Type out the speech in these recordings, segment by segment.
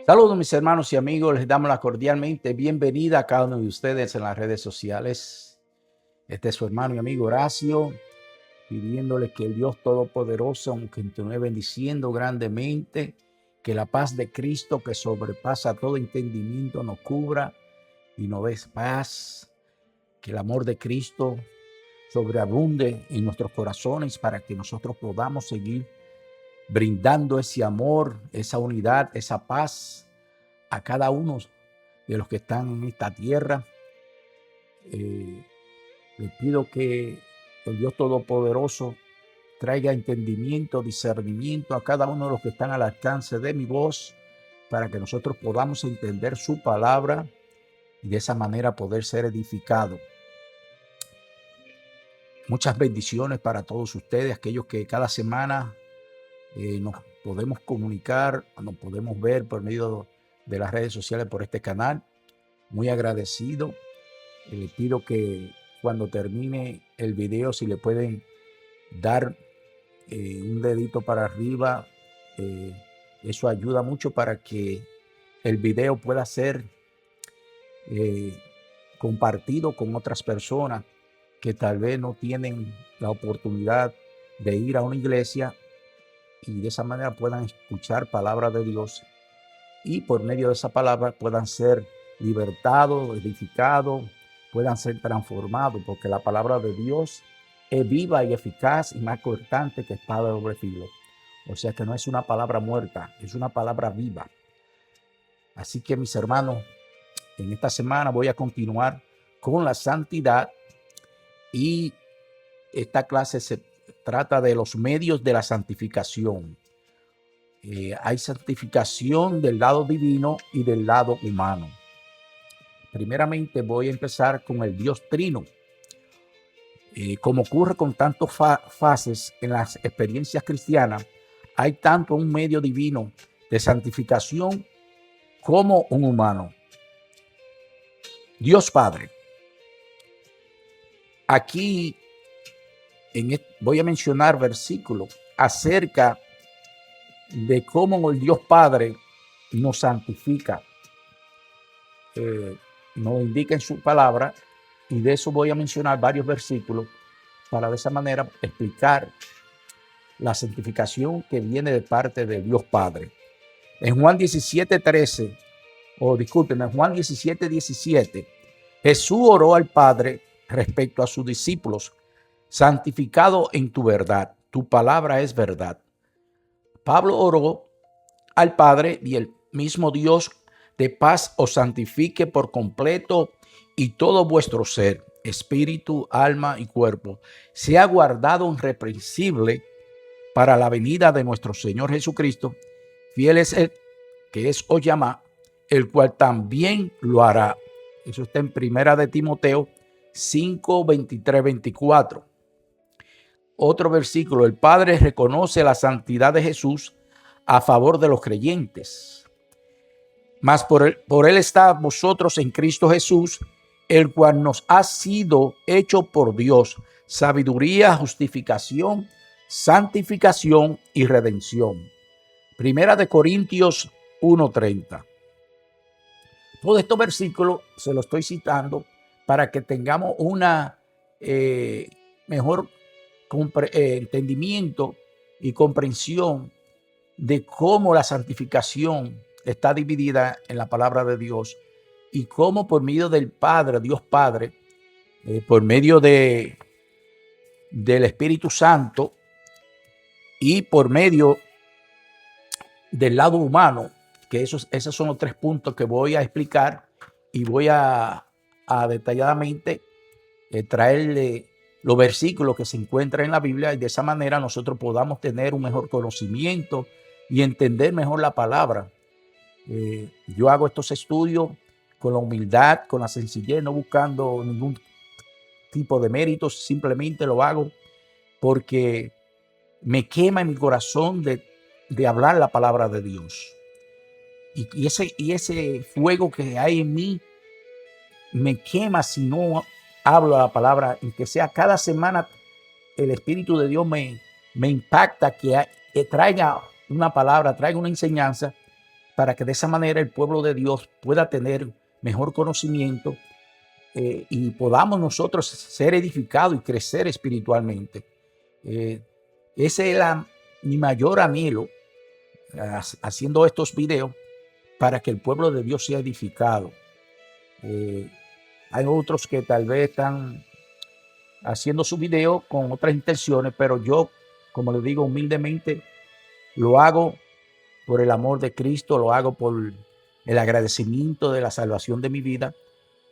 Saludos mis hermanos y amigos, les damos la cordialmente bienvenida a cada uno de ustedes en las redes sociales. Este es su hermano y amigo Horacio, pidiéndole que el Dios Todopoderoso continúe bendiciendo grandemente, que la paz de Cristo que sobrepasa todo entendimiento nos cubra y nos dé paz, que el amor de Cristo sobreabunde en nuestros corazones para que nosotros podamos seguir brindando ese amor, esa unidad, esa paz a cada uno de los que están en esta tierra. Les pido que el Dios Todopoderoso traiga entendimiento, discernimiento a cada uno de los que están al alcance de mi voz, para que nosotros podamos entender su palabra y de esa manera poder ser edificados. Muchas bendiciones para todos ustedes, aquellos que cada semana nos podemos comunicar, nos podemos ver por medio de las redes sociales por este canal. Muy agradecido. Le pido que cuando termine el video, si le pueden dar un dedito para arriba, eso ayuda mucho para que el video pueda ser compartido con otras personas que tal vez no tienen la oportunidad de ir a una iglesia y de esa manera puedan escuchar palabra de Dios y por medio de esa palabra puedan ser libertados, edificados, puedan ser transformados, porque la palabra de Dios es viva y eficaz y más cortante que espada de doble filo. O sea que no es una palabra muerta, es una palabra viva. Así que mis hermanos, en esta semana voy a continuar con la santidad y esta clase se trata de los medios de la santificación. Hay santificación del lado divino y del lado humano. Primeramente voy a empezar con el Dios Trino. Como ocurre con tantas fases en las experiencias cristianas, hay tanto un medio divino de santificación como un humano. Dios Padre. Aquí voy a mencionar versículos acerca de cómo el Dios Padre nos santifica. Nos indica en su palabra, y de eso voy a mencionar varios versículos para de esa manera explicar la santificación que viene de parte de Dios Padre. En Juan 17:13, en Juan 17:17, Jesús oró al Padre respecto a sus discípulos: santificado en tu verdad, tu palabra es verdad. Pablo oró al Padre y el mismo Dios de paz os santifique por completo y todo vuestro ser, espíritu, alma y cuerpo, sea guardado irreprensible para la venida de nuestro Señor Jesucristo. Fiel es el que os llama, el cual también lo hará. Eso está en Primera de Timoteo 5, 23, 24. Otro versículo: el Padre reconoce la santidad de Jesús a favor de los creyentes. Mas por él está vosotros en Cristo Jesús, el cual nos ha sido hecho por Dios sabiduría, justificación, santificación y redención. Primera de Corintios 1:30. Todos estos versículos se los estoy citando para que tengamos una mejor entendimiento y comprensión de cómo la santificación está dividida en la palabra de Dios y cómo por medio del Padre, Dios Padre, por medio del Espíritu Santo y por medio del lado humano, que esos son los tres puntos que voy a explicar y voy a detalladamente traerle los versículos que se encuentran en la Biblia, y de esa manera nosotros podamos tener un mejor conocimiento y entender mejor la palabra. Yo hago estos estudios con la humildad, con la sencillez, no buscando ningún tipo de méritos, simplemente lo hago porque me quema en mi corazón de hablar la palabra de Dios. Y ese fuego que hay en mí me quema si no hablo la palabra, y que sea cada semana el Espíritu de Dios me impacta, que traiga una palabra, traiga una enseñanza para que de esa manera el pueblo de Dios pueda tener mejor conocimiento y podamos nosotros ser edificados y crecer espiritualmente. Ese es mi mayor anhelo haciendo estos videos, para que el pueblo de Dios sea edificado. Hay otros que tal vez están haciendo su video con otras intenciones, pero yo, como les digo humildemente, lo hago por el amor de Cristo, lo hago por el agradecimiento de la salvación de mi vida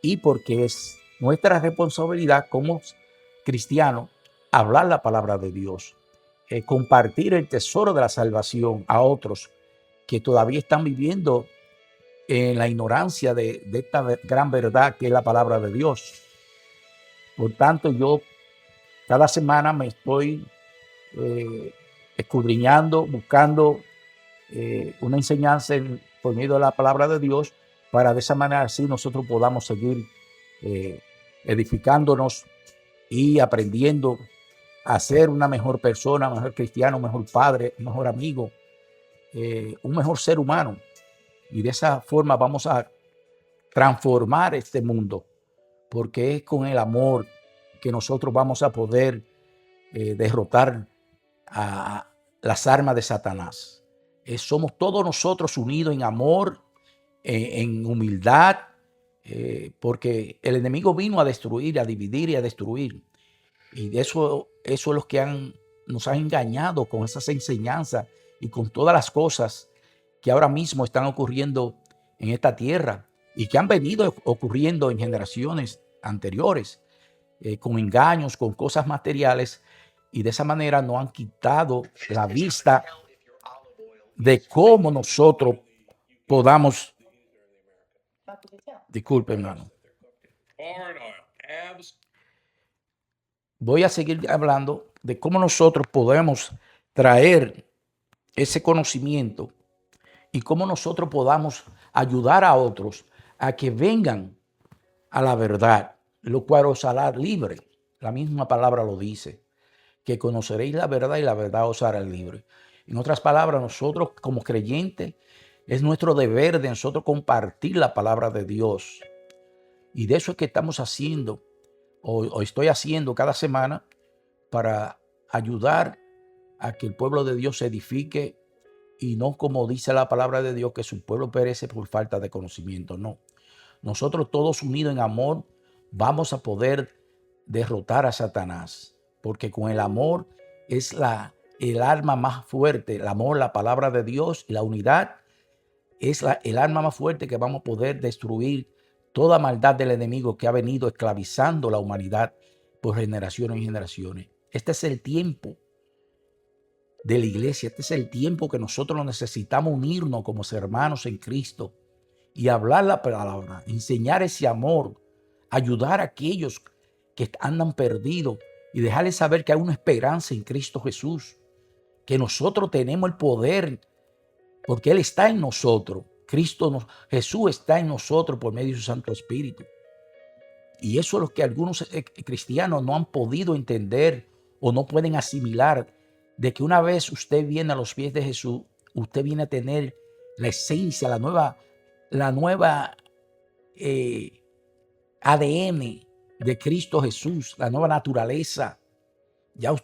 y porque es nuestra responsabilidad como cristianos hablar la palabra de Dios, compartir el tesoro de la salvación a otros que todavía están viviendo en la ignorancia de esta gran verdad que es la palabra de Dios. Por tanto, yo cada semana me estoy escudriñando, buscando una enseñanza por medio de la palabra de Dios, para de esa manera así nosotros podamos seguir edificándonos y aprendiendo a ser una mejor persona, mejor cristiano, mejor padre, mejor amigo, un mejor ser humano. Y de esa forma vamos a transformar este mundo, porque es con el amor que nosotros vamos a poder derrotar a las armas de Satanás. Somos todos nosotros unidos en amor, en humildad, porque el enemigo vino a destruir, a dividir y a destruir. Y de eso es lo que nos han engañado con esas enseñanzas y con todas las cosas que ahora mismo están ocurriendo en esta tierra y que han venido ocurriendo en generaciones anteriores, con engaños, con cosas materiales, y de esa manera nos han quitado la vista de cómo nosotros podamos, disculpe hermano, voy a seguir hablando de cómo nosotros podemos traer ese conocimiento y cómo nosotros podamos ayudar a otros a que vengan a la verdad, lo cual os hará libre. La misma palabra lo dice, que conoceréis la verdad y la verdad os hará libre. En otras palabras, nosotros como creyentes, es nuestro deber de nosotros compartir la palabra de Dios. Y de eso es que estamos haciendo, o estoy haciendo cada semana, para ayudar a que el pueblo de Dios se edifique, y no como dice la palabra de Dios, que su pueblo perece por falta de conocimiento. No, nosotros todos unidos en amor vamos a poder derrotar a Satanás, porque con el amor es el arma más fuerte. El amor, la palabra de Dios y la unidad es el arma más fuerte que vamos a poder destruir toda maldad del enemigo que ha venido esclavizando la humanidad por generaciones y generaciones. Este es el tiempo de la iglesia. Este es el tiempo que nosotros necesitamos unirnos como hermanos en Cristo y hablar la palabra, enseñar ese amor, ayudar a aquellos que andan perdidos y dejarles saber que hay una esperanza en Cristo Jesús, que nosotros tenemos el poder porque Él está en nosotros. Jesús está en nosotros por medio de su Santo Espíritu. Y eso es lo que algunos cristianos no han podido entender o no pueden asimilar, de que una vez usted viene a los pies de Jesús, usted viene a tener la esencia, la nueva ADN de Cristo Jesús, la nueva naturaleza. Ya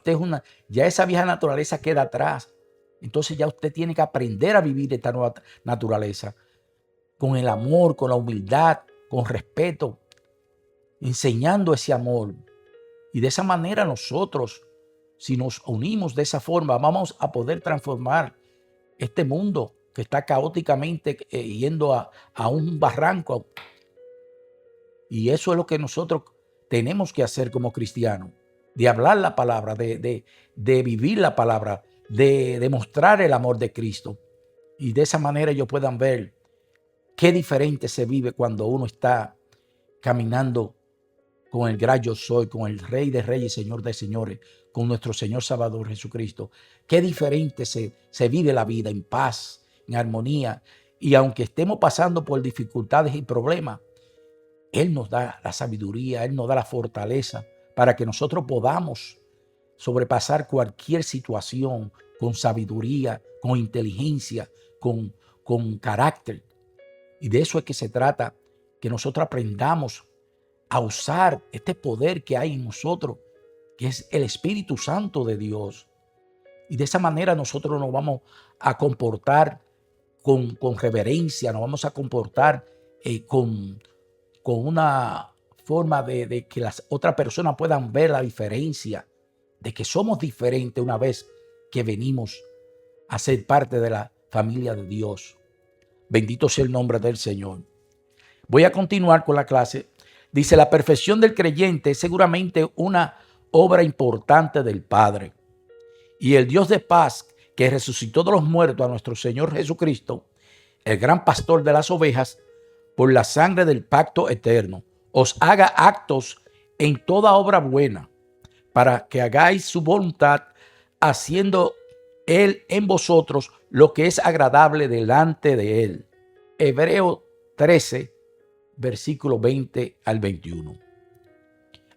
esa vieja naturaleza queda atrás. Entonces ya usted tiene que aprender a vivir esta nueva naturaleza con el amor, con la humildad, con respeto, enseñando ese amor. Y de esa manera nosotros, si nos unimos de esa forma, vamos a poder transformar este mundo que está caóticamente yendo a un barranco. Y eso es lo que nosotros tenemos que hacer como cristianos, de hablar la palabra, de vivir la palabra, de demostrar el amor de Cristo. Y de esa manera ellos puedan ver qué diferente se vive cuando uno está caminando con el gran yo soy, con el Rey de Reyes y Señor de Señores, con nuestro Señor Salvador Jesucristo. Qué diferente se vive la vida en paz, en armonía. Y aunque estemos pasando por dificultades y problemas, Él nos da la sabiduría, Él nos da la fortaleza para que nosotros podamos sobrepasar cualquier situación con sabiduría, con inteligencia, con con carácter. Y de eso es que se trata, que nosotros aprendamos a usar este poder que hay en nosotros, que es el Espíritu Santo de Dios. Y de esa manera nosotros nos vamos a comportar con reverencia, nos vamos a comportar con una forma de que las otras personas puedan ver la diferencia, de que somos diferentes una vez que venimos a ser parte de la familia de Dios. Bendito sea el nombre del Señor. Voy a continuar con la clase. Dice, la perfección del creyente es seguramente una obra importante del Padre. Y el Dios de paz, que resucitó de los muertos a nuestro Señor Jesucristo, el gran pastor de las ovejas, por la sangre del pacto eterno, os haga actos en toda obra buena, para que hagáis su voluntad, haciendo Él en vosotros lo que es agradable delante de Él. Hebreo 13, versículo 20 al 21.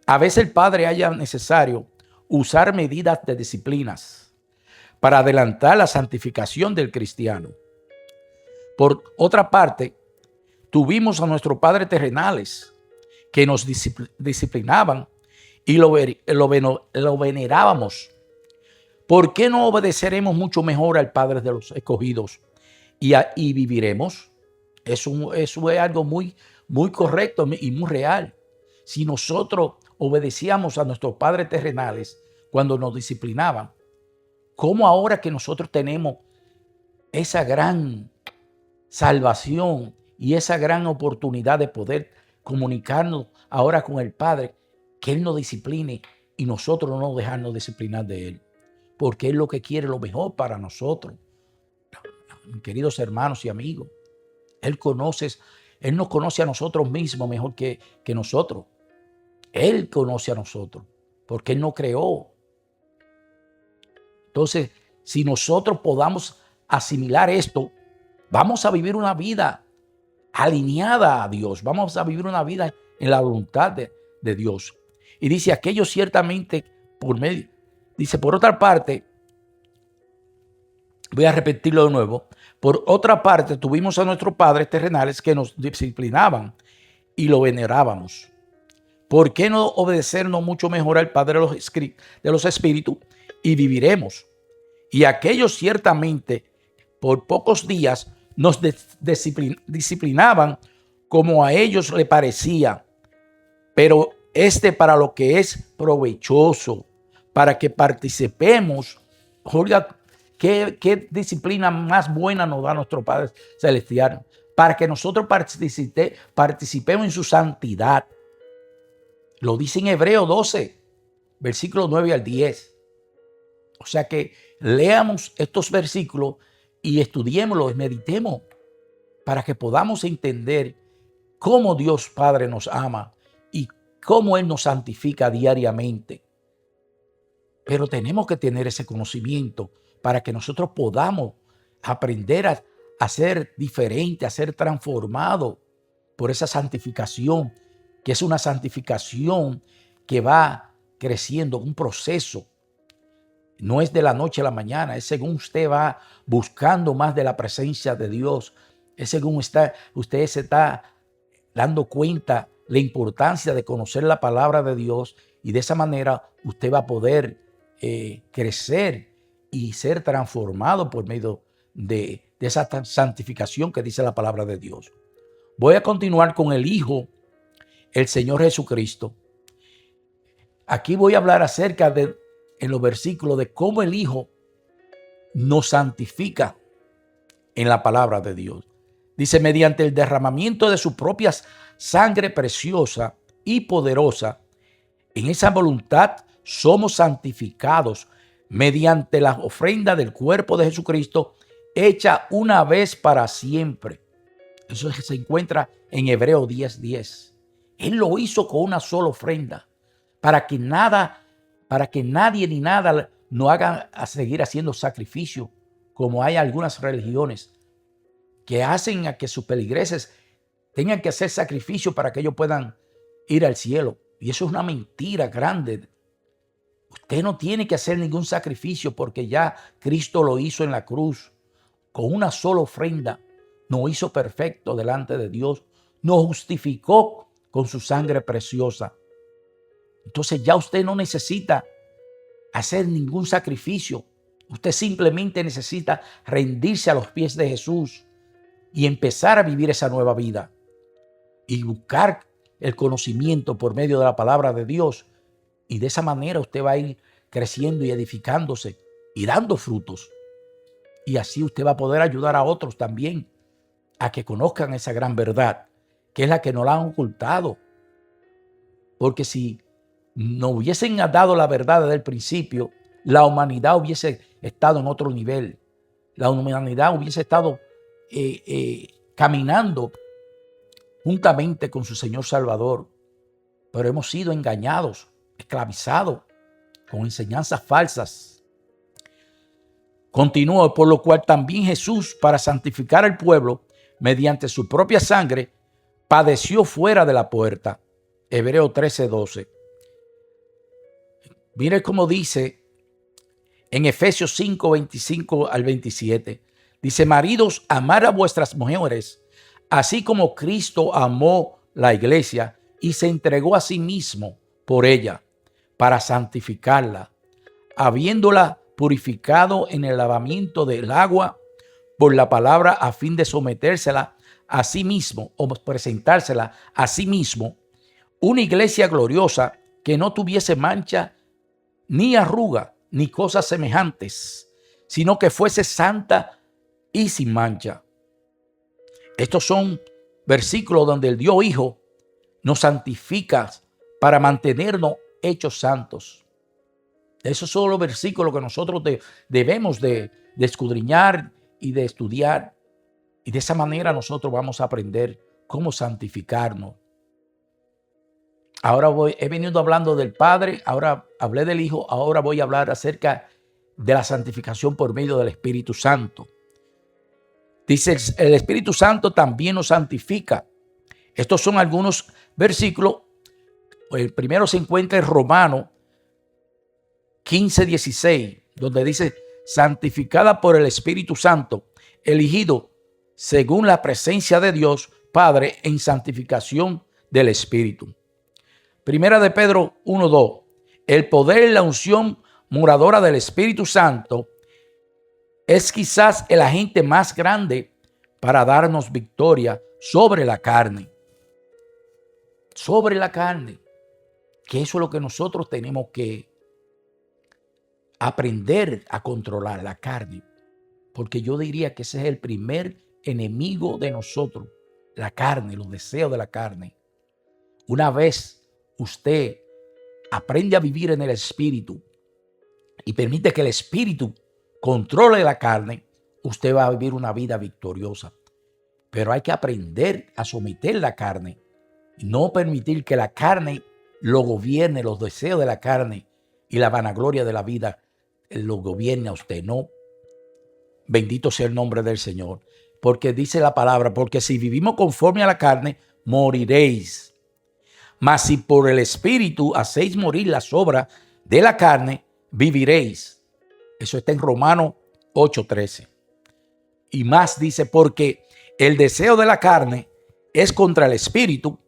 A veces el Padre haya necesario usar medidas de disciplinas para adelantar la santificación del cristiano. Por otra parte, tuvimos a nuestros padres terrenales que nos disciplinaban y lo venerábamos. ¿Por qué no obedeceremos mucho mejor al Padre de los escogidos y viviremos? Eso es algo muy correcto y muy real. Si nosotros obedecíamos a nuestros padres terrenales cuando nos disciplinaban, ¿cómo ahora que nosotros tenemos esa gran salvación y esa gran oportunidad de poder comunicarnos ahora con el Padre, que Él nos discipline y nosotros no dejarnos disciplinar de Él? Porque Él lo que quiere lo mejor para nosotros. Queridos hermanos y amigos, Él nos conoce a nosotros mismos mejor que nosotros. Él conoce a nosotros porque Él nos creó. Entonces, si nosotros podamos asimilar esto, vamos a vivir una vida alineada a Dios. Vamos a vivir una vida en la voluntad de Dios. Y dice, aquello ciertamente por otra parte, voy a repetirlo de nuevo. Por otra parte, tuvimos a nuestros padres terrenales que nos disciplinaban y lo venerábamos. ¿Por qué no obedecernos mucho mejor al Padre de los Espíritus y viviremos? Y aquellos ciertamente por pocos días nos disciplinaban como a ellos le parecía, pero para lo que es provechoso, para que participemos. Oiga, ¿qué disciplina más buena nos da nuestro Padre Celestial? Para que nosotros participemos en su santidad. Lo dice en Hebreo 12, versículos 9 al 10. O sea que leamos estos versículos y estudiémoslos y meditemos para que podamos entender cómo Dios Padre nos ama y cómo Él nos santifica diariamente. Pero tenemos que tener ese conocimiento para que nosotros podamos aprender a ser diferente, a ser transformado por esa santificación, que es una santificación que va creciendo, un proceso. No es de la noche a la mañana, es según usted va buscando más de la presencia de Dios, es según usted se está dando cuenta la importancia de conocer la palabra de Dios, y de esa manera usted va a poder crecer y ser transformado por medio de esa santificación que dice la palabra de Dios. Voy a continuar con el Hijo, el Señor Jesucristo. Aquí voy a hablar acerca en los versículos de cómo el Hijo nos santifica en la palabra de Dios. Dice, mediante el derramamiento de su propia sangre preciosa y poderosa, en esa voluntad somos santificados mediante la ofrenda del cuerpo de Jesucristo, hecha una vez para siempre. Eso se encuentra en Hebreo 10:10. Él lo hizo con una sola ofrenda, para que nadie ni nada no haga a seguir haciendo sacrificio, como hay algunas religiones que hacen a que sus peligreses tengan que hacer sacrificio para que ellos puedan ir al cielo. Y eso es una mentira grande. Usted no tiene que hacer ningún sacrificio porque ya Cristo lo hizo en la cruz con una sola ofrenda. nos hizo perfecto delante de Dios, nos justificó con su sangre preciosa. Entonces ya usted no necesita hacer ningún sacrificio. Usted simplemente necesita rendirse a los pies de Jesús y empezar a vivir esa nueva vida y buscar el conocimiento por medio de la palabra de Dios. Y de esa manera usted va a ir creciendo y edificándose y dando frutos. Y así usted va a poder ayudar a otros también a que conozcan esa gran verdad, que es la que nos la han ocultado. Porque si no hubiesen dado la verdad desde el principio, la humanidad hubiese estado en otro nivel. La humanidad hubiese estado caminando juntamente con su Señor Salvador. Pero hemos sido engañados, esclavizados con enseñanzas falsas. Continúa, por lo cual también Jesús, para santificar al pueblo, mediante su propia sangre, padeció fuera de la puerta. Hebreos 13:12. Mire cómo dice en Efesios 5:25 al 27. Dice: maridos, amad a vuestras mujeres, así como Cristo amó la iglesia y se entregó a sí mismo por ella, para santificarla, habiéndola purificado en el lavamiento del agua por la palabra, a fin de sometérsela a sí mismo, o presentársela a sí mismo, una iglesia gloriosa, que no tuviese mancha ni arruga ni cosas semejantes, sino que fuese santa y sin mancha. Estos son versículos donde el Dios Hijo nos santifica para mantenernos hechos santos. Esos son los versículos que nosotros debemos de escudriñar y de estudiar. Y de esa manera nosotros vamos a aprender cómo santificarnos. Ahora he venido hablando del Padre, ahora hablé del Hijo, ahora voy a hablar acerca de la santificación por medio del Espíritu Santo. Dice, el Espíritu Santo también nos santifica. Estos son algunos versículos. El primero se encuentra en Romanos 15:16, donde dice: santificada por el Espíritu Santo, elegido según la presencia de Dios Padre en santificación del Espíritu. Primera de Pedro 1:2. El poder y la unción moradora del Espíritu Santo es quizás el agente más grande para darnos victoria sobre la carne. Sobre la carne. Que eso es lo que nosotros tenemos que aprender a controlar, la carne. Porque yo diría que ese es el primer enemigo de nosotros. La carne, los deseos de la carne. Una vez usted aprende a vivir en el Espíritu y permite que el Espíritu controle la carne, usted va a vivir una vida victoriosa. Pero hay que aprender a someter la carne y no permitir que la carne lo gobierne, los deseos de la carne y la vanagloria de la vida lo gobierne a usted. No. Bendito sea el nombre del Señor. Porque dice la palabra: porque si vivimos conforme a la carne, moriréis. Mas si por el Espíritu hacéis morir las obras de la carne, viviréis. Eso está en Romanos 8:13. Y más dice: porque el deseo de la carne es contra el Espíritu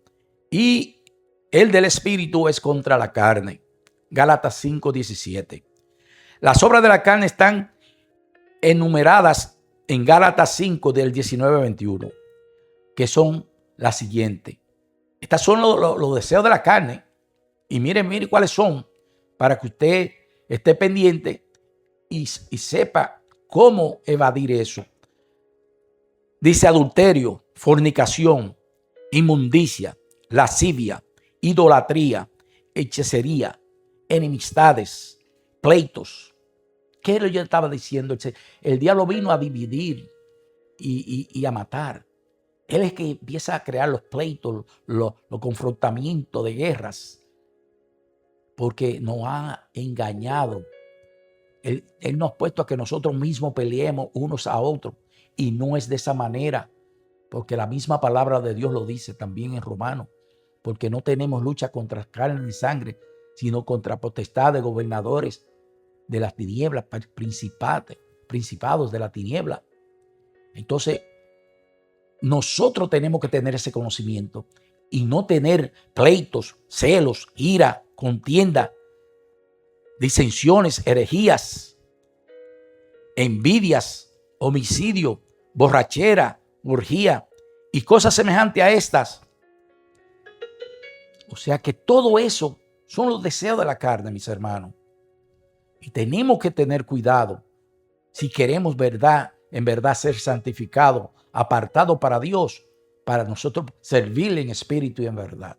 y el del Espíritu es contra la carne. Gálatas 5:17. Las obras de la carne están enumeradas en Gálatas 5 del 19-21, que son las siguientes. Estas son los deseos de la carne. Y mire cuáles son, para que usted esté pendiente y sepa cómo evadir eso. Dice: adulterio, fornicación, inmundicia, lascivia, idolatría, hechicería, enemistades, pleitos. ¿Qué es lo que yo estaba diciendo? El diablo vino a dividir y a matar. Él es que empieza a crear los pleitos, los confrontamientos de guerras, porque nos ha engañado. Él nos ha puesto a que nosotros mismos peleemos unos a otros, y no es de esa manera, porque la misma palabra de Dios lo dice también en Romanos, porque no tenemos lucha contra carne ni sangre, sino contra potestades, gobernadores de las tinieblas, principados de la tiniebla. Entonces, nosotros tenemos que tener ese conocimiento y no tener pleitos, celos, ira, contienda, disensiones, herejías, envidias, homicidio, borrachera, orgía y cosas semejantes a estas. O sea que todo eso son los deseos de la carne, mis hermanos. Y tenemos que tener cuidado si queremos en verdad ser santificados, apartados para Dios, para nosotros servirle en espíritu y en verdad.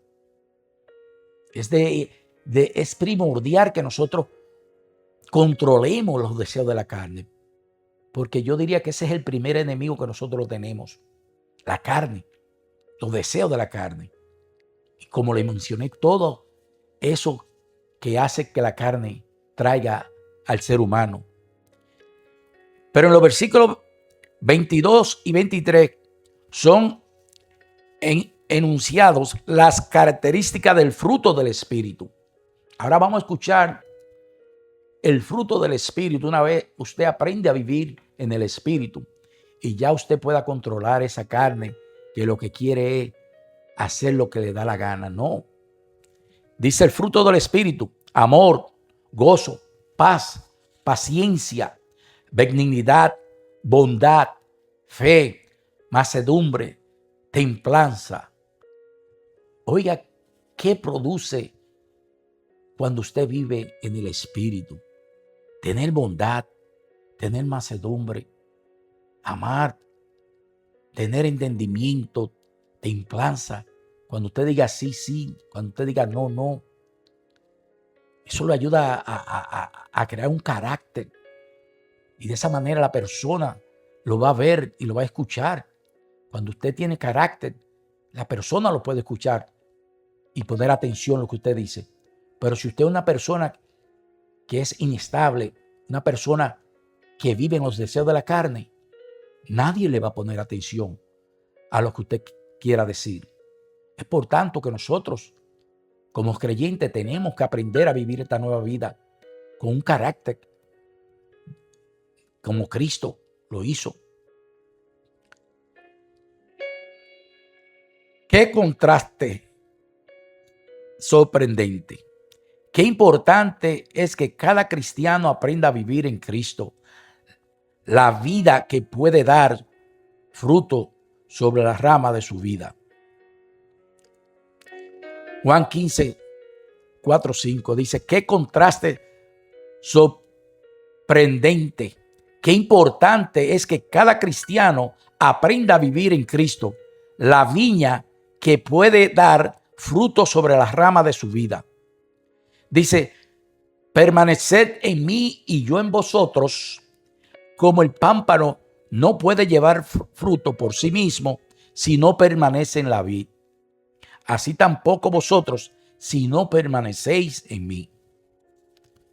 Es primordial que nosotros controlemos los deseos de la carne, porque yo diría que ese es el primer enemigo que nosotros tenemos, la carne, los deseos de la carne. Y como le mencioné, todo eso que hace que la carne traiga al ser humano. Pero en los versículos 22 y 23 son enunciados las características del fruto del Espíritu. Ahora vamos a escuchar el fruto del Espíritu. Una vez usted aprende a vivir en el Espíritu y ya usted pueda controlar esa carne que lo que quiere es hacer lo que le da la gana. No. Dice el fruto del Espíritu: amor, gozo, paz, paciencia, benignidad, bondad, fe, mansedumbre, templanza. Oiga, ¿qué produce cuando usted vive en el Espíritu? Tener bondad, tener mansedumbre, amar, tener entendimiento, templanza. Cuando usted diga sí, sí, cuando usted diga no, no. Eso le ayuda a crear un carácter. Y de esa manera la persona lo va a ver y lo va a escuchar. Cuando usted tiene carácter, la persona lo puede escuchar y poner atención a lo que usted dice. Pero si usted es una persona que es inestable, una persona que vive en los deseos de la carne, nadie le va a poner atención a lo que usted quiera decir. Es por tanto que nosotros, como creyentes, tenemos que aprender a vivir esta nueva vida con un carácter como Cristo lo hizo. Qué contraste sorprendente. Qué importante es que cada cristiano aprenda a vivir en Cristo, la vida que puede dar fruto sobre la rama de su vida. Juan 15, 4, 5 dice: qué contraste sorprendente. Qué importante es que cada cristiano aprenda a vivir en Cristo, la viña que puede dar fruto sobre las ramas de su vida. Dice: permaneced en mí y yo en vosotros, como el pámpano no puede llevar fruto por sí mismo si no permanece en la vid. Así tampoco vosotros si no permanecéis en mí.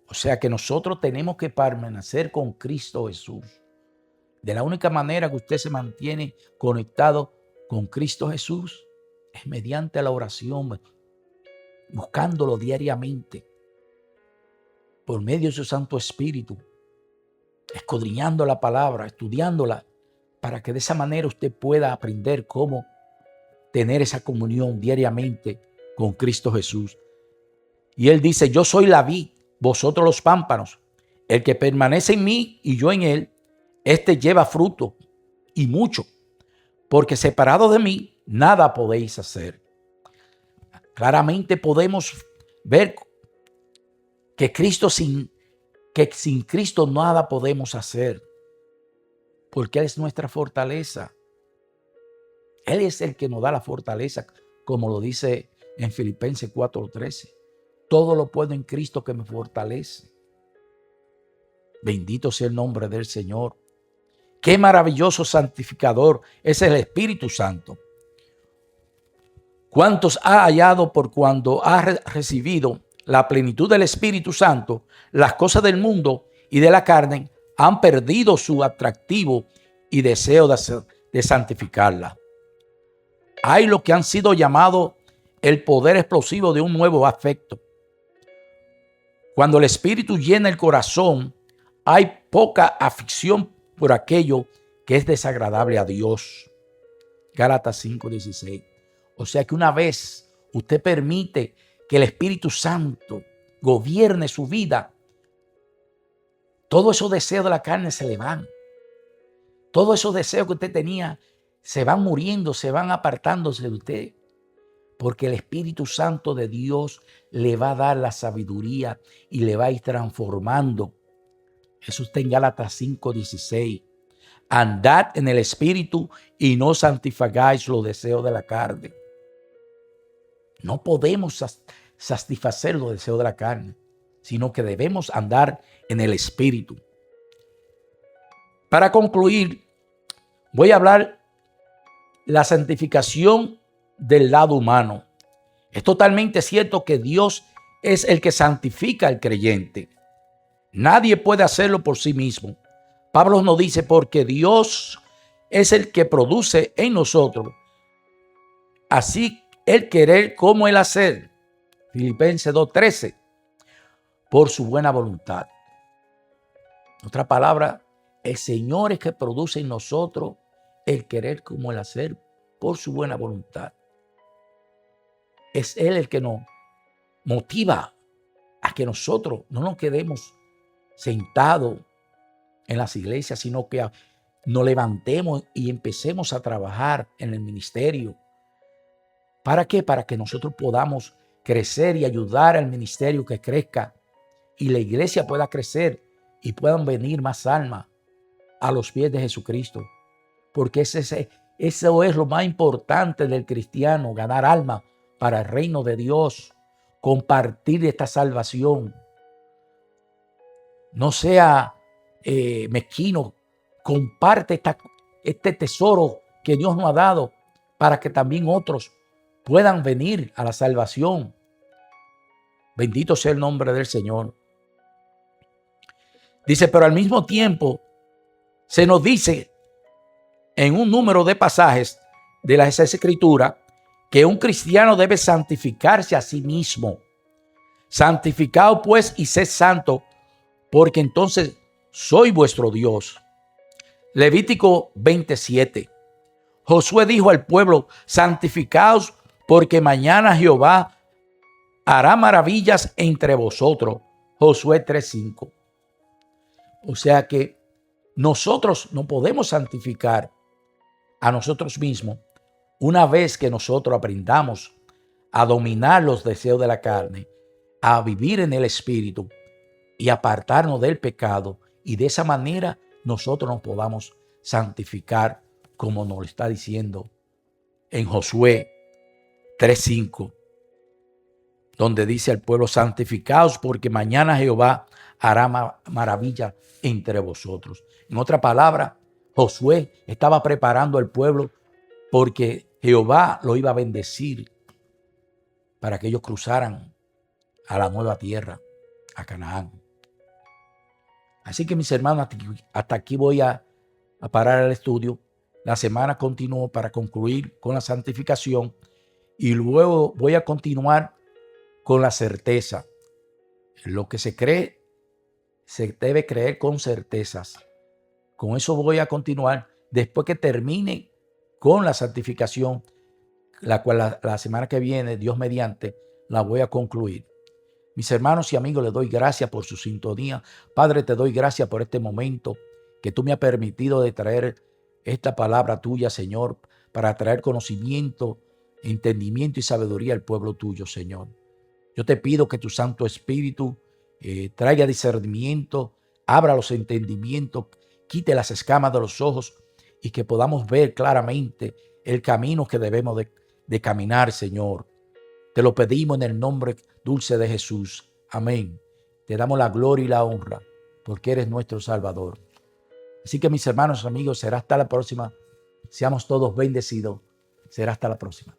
O sea que nosotros tenemos que permanecer con Cristo Jesús. De la única manera que usted se mantiene conectado con Cristo Jesús es mediante la oración, buscándolo diariamente, por medio de su Santo Espíritu, escudriñando la palabra, estudiándola, para que de esa manera usted pueda aprender cómo tener esa comunión diariamente con Cristo Jesús. Y él dice: yo soy la vid, vosotros los pámpanos. El que permanece en mí y yo en él, este lleva fruto y mucho, porque separado de mí nada podéis hacer. Claramente podemos ver que sin Cristo nada podemos hacer, porque Él es nuestra fortaleza. Él es el que nos da la fortaleza, como lo dice en Filipenses 4:13. Todo lo puedo en Cristo que me fortalece. Bendito sea el nombre del Señor. Qué maravilloso santificador es el Espíritu Santo. ¿Cuántos ha hallado por cuando ha recibido la plenitud del Espíritu Santo? Las cosas del mundo y de la carne han perdido su atractivo y deseo de santificarla. Hay lo que han sido llamados el poder explosivo de un nuevo afecto. Cuando el Espíritu llena el corazón, hay poca afición por aquello que es desagradable a Dios. Gálatas 5:16. O sea que una vez usted permite que el Espíritu Santo gobierne su vida, todos esos deseos de la carne se le van. Todos esos deseos que usted tenía se van muriendo, se van apartándose de usted. Porque el Espíritu Santo de Dios le va a dar la sabiduría y le va a ir transformando. Eso está en Gálatas 5:16. Andad en el Espíritu y no santificáis los deseos de la carne. No podemos satisfacer los deseos de la carne, sino que debemos andar en el Espíritu. Para concluir, voy a hablar la santificación del lado humano. Es totalmente cierto que Dios es el que santifica al creyente. Nadie puede hacerlo por sí mismo. Pablo nos dice, porque Dios es el que produce en nosotros, así el querer como el hacer. Filipenses 2:13, por su buena voluntad. En otra palabra, el Señor es que produce en nosotros el querer como el hacer por su buena voluntad. Es Él el que nos motiva a que nosotros no nos quedemos sentados en las iglesias, sino que nos levantemos y empecemos a trabajar en el ministerio. ¿Para qué? Para que nosotros podamos crecer y ayudar al ministerio que crezca y la iglesia pueda crecer y puedan venir más almas a los pies de Jesucristo. Porque eso es lo más importante del cristiano, ganar almas para el reino de Dios, compartir esta salvación. No sea mezquino, comparte este tesoro que Dios nos ha dado para que también otros puedan venir a la salvación. Bendito sea el nombre del Señor. Dice, pero al mismo tiempo se nos dice en un número de pasajes de las Escrituras que un cristiano debe santificarse a sí mismo. Santificaos pues y sed santos, porque entonces soy vuestro Dios. Levítico 27. Josué dijo al pueblo, santificaos, porque mañana Jehová hará maravillas entre vosotros. Josué 3:5. O sea que nosotros no podemos santificar a nosotros mismos una vez que nosotros aprendamos a dominar los deseos de la carne, a vivir en el Espíritu y apartarnos del pecado, y de esa manera nosotros nos podamos santificar como nos lo está diciendo en Josué 3:5, donde dice al pueblo, santificaos porque mañana Jehová hará maravilla entre vosotros. En otra palabra, Josué estaba preparando al pueblo porque Jehová lo iba a bendecir para que ellos cruzaran a la nueva tierra, a Canaán. Así que mis hermanos, hasta aquí voy a parar el estudio. La semana continúo para concluir con la santificación y luego voy a continuar con la certeza. Lo que se cree, se debe creer con certezas. Con eso voy a continuar después que termine con la santificación, la cual la semana que viene, Dios mediante, la voy a concluir. Mis hermanos y amigos, les doy gracias por su sintonía. Padre, te doy gracias por este momento que tú me has permitido de traer esta palabra tuya, Señor, para traer conocimiento, entendimiento y sabiduría al pueblo tuyo, Señor. Yo te pido que tu Santo Espíritu traiga discernimiento, abra los entendimientos, quite las escamas de los ojos y que podamos ver claramente el camino que debemos de caminar, Señor. Te lo pedimos en el nombre dulce de Jesús. Amén. Te damos la gloria y la honra porque eres nuestro Salvador. Así que mis hermanos, amigos, será hasta la próxima. Seamos todos bendecidos. Será hasta la próxima.